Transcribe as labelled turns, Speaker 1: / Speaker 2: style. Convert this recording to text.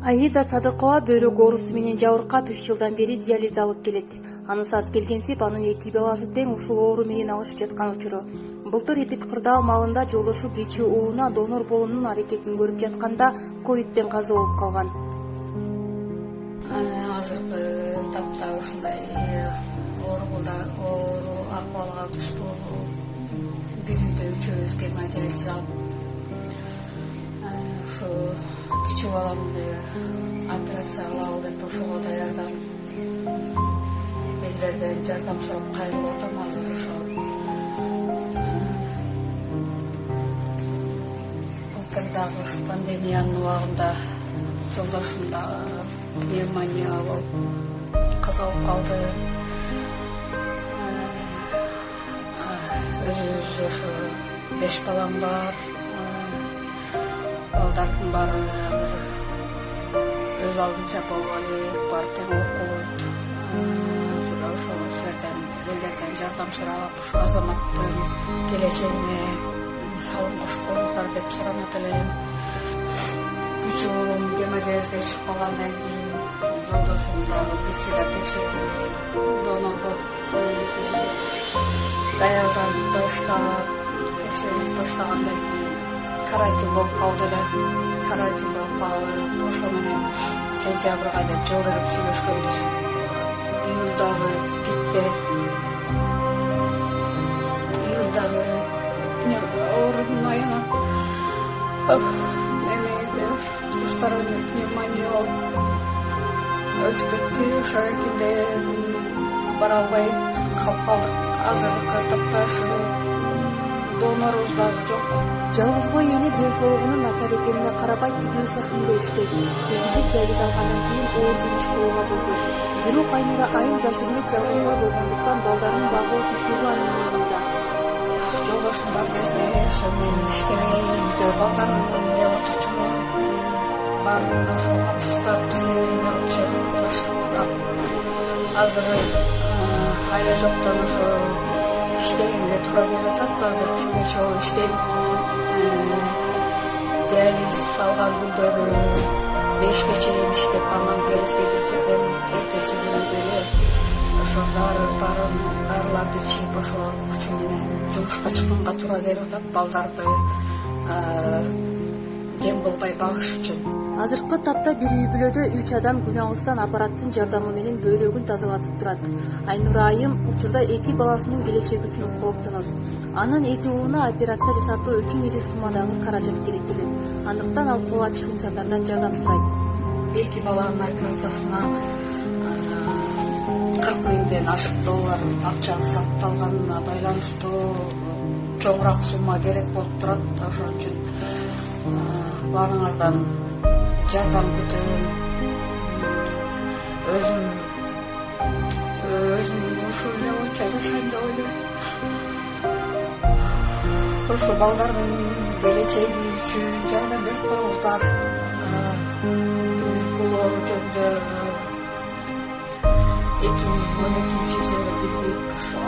Speaker 1: Аида Садыкова бөйрөк оорусу менен жабыркап 3 жылдан бери диализ алып келет. Анысыз келгенсип анын 2 баласы тең ушул оору менен алышып жаткан учуру. Былтыр Эпит-Кырдаал малында жолдошу кичи уулуна донор болуунун аракетин көрүп жатканда ковидтен каза болуп калган.
Speaker 2: Азыркы тапта ушундай оору акыбалга туш болуп, бир үйдө үчөөбүз гемодиализ алып, ушу кичи баламды операция кылалы деп ошого даярданып, элдерден жардам сурап кайрылып атам азыр ошо. Былтыр дагы ушу пандемиянын убагында жолдошум дагы пневмония болуп каза болуп калды. Өзүбүз ошо 5 балам бар. Балдардын баары азыр өз алдынча болуп элек, баары тең окуйт. Азыр ошол элдерден жардам сурап, ушу азаматтын келечегине салым кошуп коюңуздар деп суранат элем. 3 уулум гемодиализге түшүп калгандан кийин жолдошум дагы бесида донор болуп даярданып баштап, текшерип баштагандан кийин карантин болуп калды эле. Карантин болуп калып, ошо менен сентябрга деп жол берип сүйлөшкөнбүз. Июлдагы пикте, июлдагы оорунун айынан кустарымда пневмония болуп өтүп кетти. Ошо экинде бара албай калып калдык. Азыркы тапта ушу донорубуз дагы жок.
Speaker 1: Жалгызбой эне ден соолугунун начар экенине карабай тигүү цехинде иштейт. Негизи диализ алгандан кийин оор жумуш кылууга болду. Бирок Айнура айым жаш ирмек жалгызбой болгондуктан балдарын багуу түшүрүү анын мойнунда.
Speaker 2: Жолдошум бар кезде ошо мен иштебей үйдө балдар менен эле отурчумун. Баарын ошо капсыздап бизге жашап. Азыр айы жоктон ошо иштегенге туура келип атат. Азыр нече жол иштейм. Диализ алган күндөрү 5ге чейин иштеп, анан диализге кирип кетем. Эртеси күнү деле ошо дарыларды ичип, ошолор күчү менен жумушка чыкканга туура келип атат. Балдарды кем болбой багыш үчүн.
Speaker 1: Азыркы тапта бир үй бүлөдө 3 адам күн алыстан аппараттын жардамы менен бөйрөгүн тазалатып турат. Айнура айым учурда 2 баласынын келечеги үчүн кооптонот. Анын 2 уулуна операция жасатуу үчүн ири суммадагы каражат керек келет. Андыктан ал кол ачык инсандардан жардам сурайт.
Speaker 2: 2 баланын операциясына 40 миңден ашык доллар акча сатып байланыштуу чоңураак сумма керек болуп турат. Ошон үчүн баарыңардан жардам күтөм. Өзүм ушул эле боюнча жашайм деп ойлойм. Ошо балдардын келечеги үчүн жардам берип коюңуздар. Биз бул оору жөнүндө 2012-жылы билдик. Ошо